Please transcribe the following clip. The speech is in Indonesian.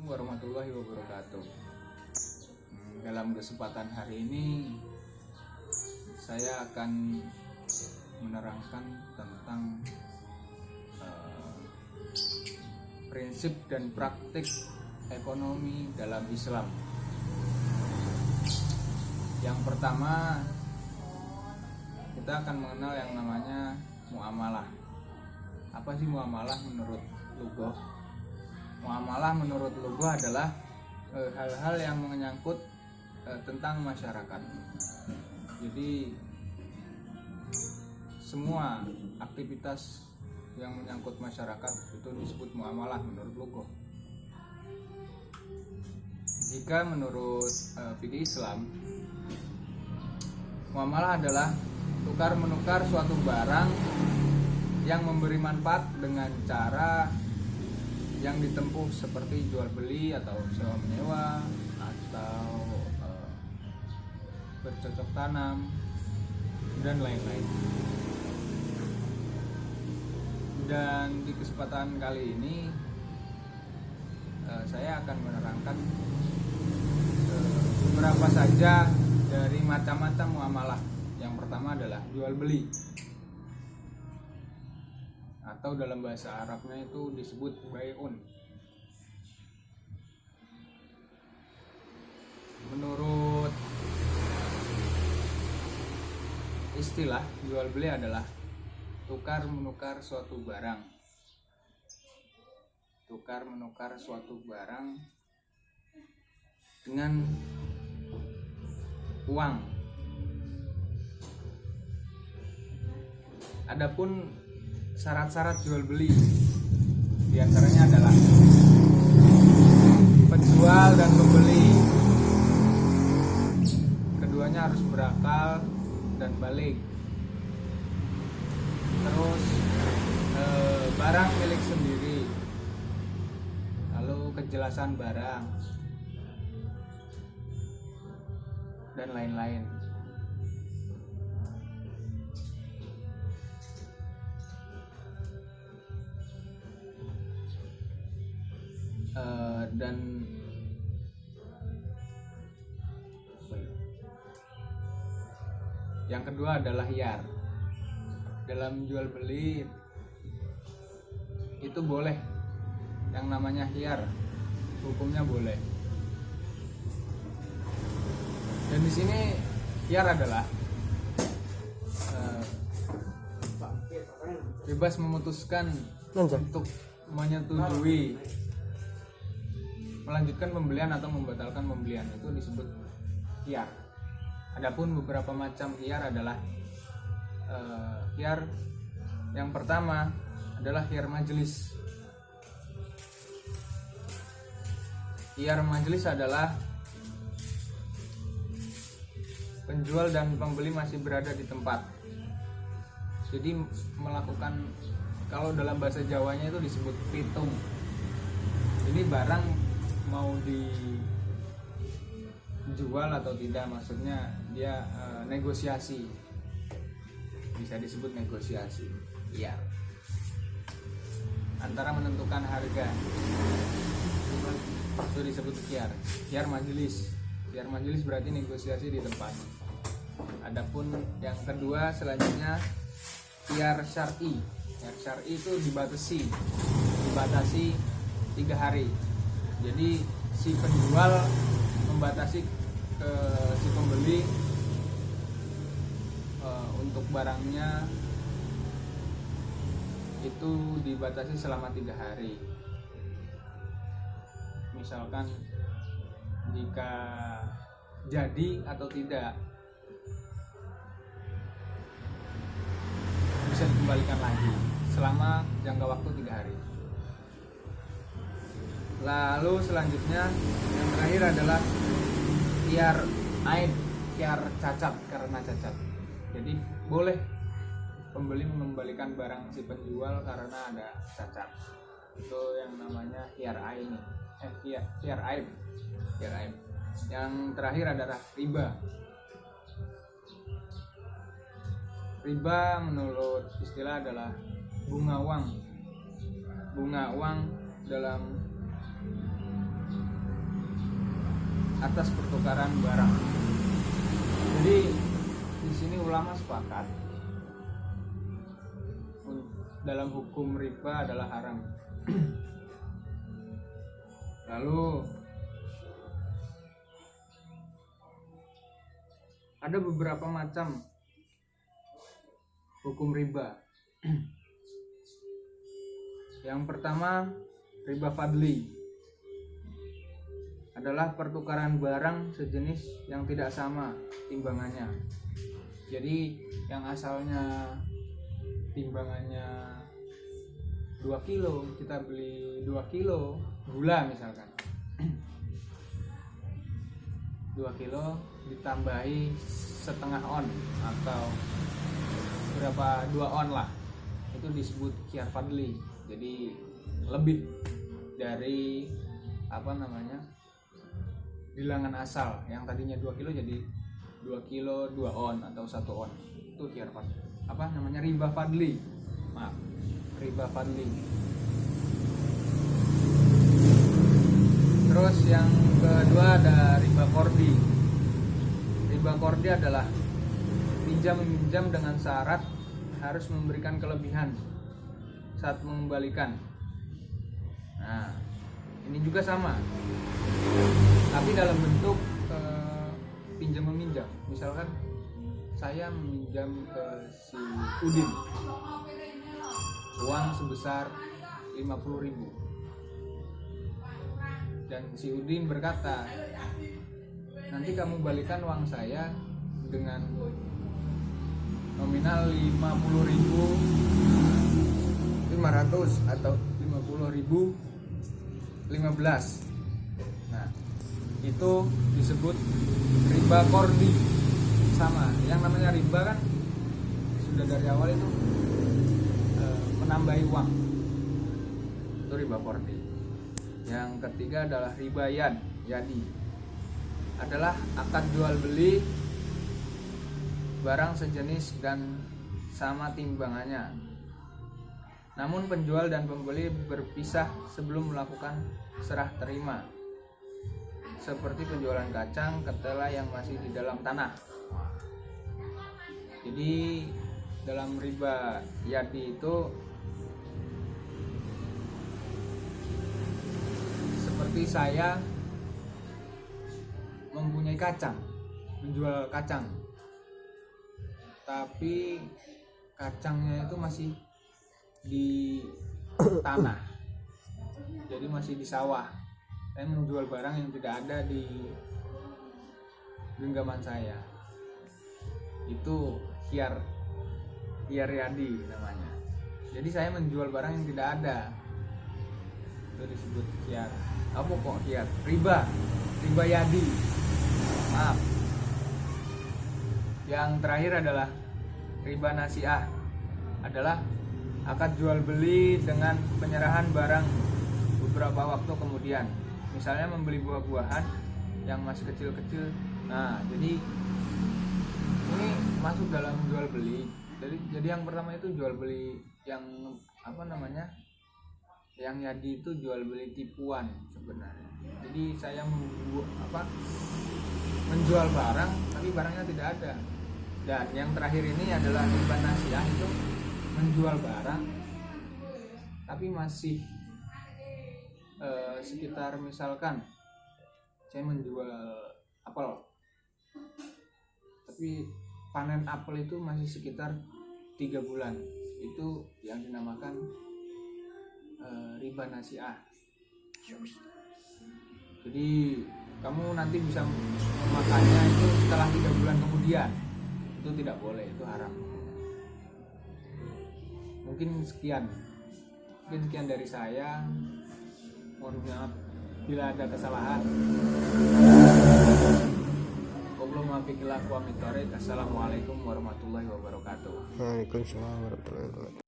warahmatullahi wabarakatuh. Dalam kesempatan hari ini saya akan menerangkan tentang prinsip dan praktik ekonomi dalam Islam. Yang pertama, kita akan mengenal yang namanya muamalah. Apa sih muamalah menurut lughah? Muamalah menurut lughah adalah hal-hal yang menyangkut tentang masyarakat. Jadi semua aktivitas yang menyangkut masyarakat itu disebut muamalah menurut lughah. Jika menurut fikih Islam, muamalah adalah tukar menukar suatu barang yang memberi manfaat dengan cara yang ditempuh seperti jual beli atau sewa menyewa atau bercocok tanam dan lain-lain. Dan di kesempatan kali ini saya akan menerangkan beberapa saja dari macam-macam muamalah. Yang pertama adalah jual beli, atau dalam bahasa Arabnya itu disebut bai'un. Menurut istilah, jual beli adalah tukar menukar suatu barang. Tukar menukar suatu barang dengan uang. Adapun syarat-syarat jual beli diantaranya adalah penjual dan pembeli keduanya harus berakal dan balik. Terus barang milik sendiri, lalu kejelasan barang dan lain-lain. Dan yang kedua adalah hiyar. Dalam jual beli itu boleh yang namanya hiyar, hukumnya boleh. Dan di sini hiyar adalah bebas memutuskan untuk menyetujui melanjutkan pembelian atau membatalkan pembelian, itu disebut hiyar. Adapun beberapa macam hiyar adalah hiyar yang pertama adalah hiyar majelis. Hiyar majelis adalah penjual dan pembeli masih berada di tempat. Jadi melakukan, kalau dalam bahasa Jawanya itu disebut pitung. Jadi barang mau dijual atau tidak, maksudnya dia negosiasi, bisa disebut negosiasi. Iya, antara menentukan harga, itu disebut hiyar. Hiyar majelis. Hiyar majelis berarti negosiasi di tempat. Adapun yang kedua selanjutnya hiyar syar'i. Hiyar syar'i itu dibatasi 3 hari. Jadi si penjual membatasi ke si pembeli untuk barangnya itu dibatasi selama 3 hari. Misalkan jika jadi atau tidak, bisa dikembalikan lagi selama jangka waktu 3 hari. Lalu selanjutnya yang terakhir adalah hiyar aib, hiyar cacat, karena cacat. Jadi boleh pembeli mengembalikan barang si penjual karena ada cacat. Itu yang namanya hiyar aib. Hiyar aib. Yang terakhir adalah riba. Riba menurut istilah adalah bunga uang dalam atas pertukaran barang. Jadi di sini ulama sepakat dalam hukum riba adalah haram. Lalu ada beberapa macam hukum riba. Yang pertama, riba fadli adalah pertukaran barang sejenis yang tidak sama timbangannya. Jadi yang asalnya timbangannya 2 kilo, kita beli 2 kilo gula misalkan. 2 kilo ditambahi setengah on atau berapa 2 on lah, itu disebut khiyar fadli. Jadi lebih dari bilangan asal yang tadinya 2 kilo jadi 2 kilo 2 on atau 1 on. Itu khiyar fadli. Riba fadli. Riba fadli. Terus yang kedua ada riba kordi. Riba kordi adalah pinjam-meminjam dengan syarat harus memberikan kelebihan saat mengembalikan. Nah, ini juga sama, tapi dalam bentuk pinjam-meminjam. Misalkan saya meminjam ke si Udin uang sebesar 50.000 dan si Udin berkata, nanti kamu balikan uang saya dengan nominal 50.500 atau 50.015. Nah, itu disebut riba kordi. Sama, yang namanya riba kan sudah dari awal itu menambahi uang, itu riba kordi. Yang ketiga adalah riba yadi, adalah akad jual beli barang sejenis dan sama timbangannya, namun penjual dan pembeli berpisah sebelum melakukan serah terima, seperti penjualan kacang ketela yang masih di dalam tanah. Jadi dalam riba yadi itu seperti saya mempunyai kacang, menjual kacang, tapi kacangnya itu masih di tanah, jadi masih di sawah. Saya menjual barang yang tidak ada di genggaman saya. Itu khiyar yadi namanya. Jadi saya menjual barang yang tidak ada, itu disebut khiyar. Apa kok khiyar? Riba yadi. Maaf. Yang terakhir adalah riba nasiah, adalah akad jual beli dengan penyerahan barang beberapa waktu kemudian. Misalnya membeli buah-buahan yang masih kecil-kecil. Nah, jadi ini masuk dalam jual beli. Jadi yang pertama itu jual beli yang yang yadi itu jual beli tipuan sebenarnya. Jadi saya menjual barang tapi barangnya tidak ada. Dan yang terakhir ini adalah riba nasiah, itu menjual barang tapi masih sekitar, misalkan saya menjual apel tapi panen apel itu masih sekitar 3 bulan, itu yang dinamakan riba nasiah. Jadi kamu nanti bisa memakannya itu setelah 3 bulan kemudian, itu tidak boleh, itu haram. Mungkin sekian dari saya. Mohon maaf bila ada kesalahan. Assalamualaikum warahmatullahi wabarakatuh. Waalaikumsalam warahmatullahi wabarakatuh.